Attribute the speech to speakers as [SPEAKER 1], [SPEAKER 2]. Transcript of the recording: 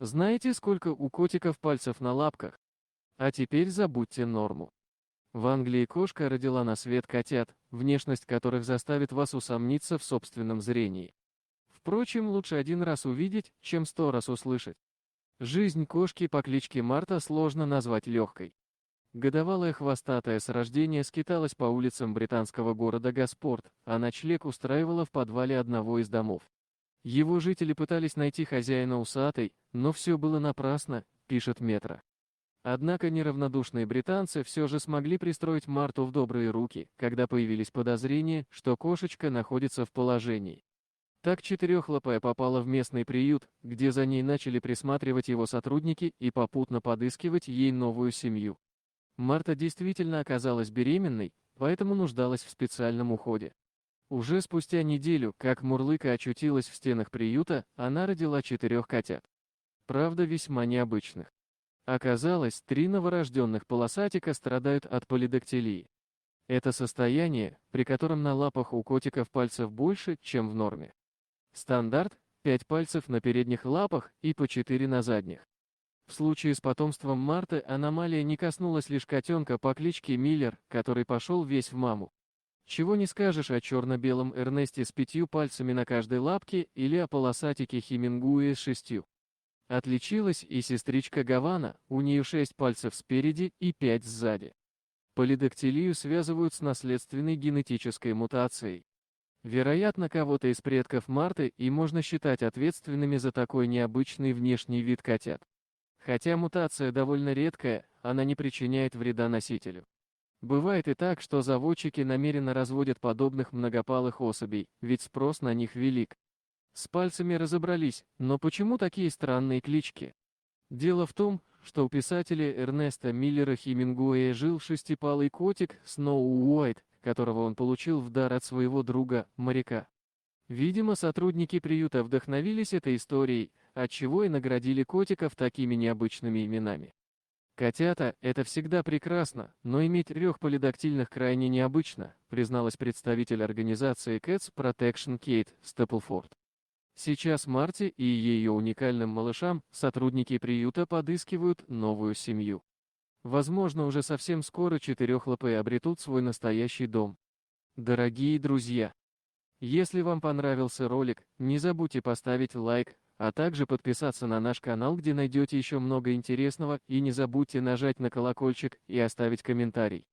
[SPEAKER 1] Знаете, сколько у котиков пальцев на лапках? А теперь забудьте норму. В Англии кошка родила на свет котят, внешность которых заставит вас усомниться в собственном зрении. Впрочем, лучше один раз увидеть, чем 100 раз услышать. Жизнь кошки по кличке Марта сложно назвать легкой. Годовалая хвостатая с рождения скиталась по улицам британского города Гаспорт, а ночлег устраивала в подвале одного из домов. Его жители пытались найти хозяина усатой, но все было напрасно, пишет Метро. Однако неравнодушные британцы все же смогли пристроить Марту в добрые руки, когда появились подозрения, что кошечка находится в положении. Так четырехлапая попала в местный приют, где за ней начали присматривать его сотрудники и попутно подыскивать ей новую семью. Марта действительно оказалась беременной, поэтому нуждалась в специальном уходе. Уже спустя неделю, как Мурлыка очутилась в стенах приюта, она родила 4 котят. Правда, весьма необычных. Оказалось, 3 новорожденных полосатика страдают от полидактилии. Это состояние, при котором на лапах у котиков пальцев больше, чем в норме. Стандарт – 5 пальцев на передних лапах и по 4 на задних. В случае с потомством Марты аномалия не коснулась лишь котенка по кличке Миллер, который пошел весь в маму. Чего не скажешь о черно-белом Эрнесте с 5 пальцами на каждой лапке или о полосатике Хемингуэ с 6. Отличилась и сестричка Гавана, у нее 6 пальцев спереди и 5 сзади. Полидактилию связывают с наследственной генетической мутацией. Вероятно, кого-то из предков Марты и можно считать ответственными за такой необычный внешний вид котят. Хотя мутация довольно редкая, она не причиняет вреда носителю. Бывает и так, что заводчики намеренно разводят подобных многопалых особей, ведь спрос на них велик. С пальцами разобрались, но почему такие странные клички? Дело в том, что у писателя Эрнеста Миллера Хемингуэя жил шестипалый котик Сноу Уайт, которого он получил в дар от своего друга, моряка. Видимо, сотрудники приюта вдохновились этой историей, отчего и наградили котиков такими необычными именами. Котята – это всегда прекрасно, но иметь 3 полидактильных крайне необычно, призналась представитель организации Cats Protection Кейт Степлфорд. Сейчас Марте и ее уникальным малышам сотрудники приюта подыскивают новую семью. Возможно, уже совсем скоро четырехлапые обретут свой настоящий дом. Дорогие друзья, если вам понравился ролик, не забудьте поставить лайк, а также подписаться на наш канал, где найдете еще много интересного, и не забудьте нажать на колокольчик и оставить комментарий.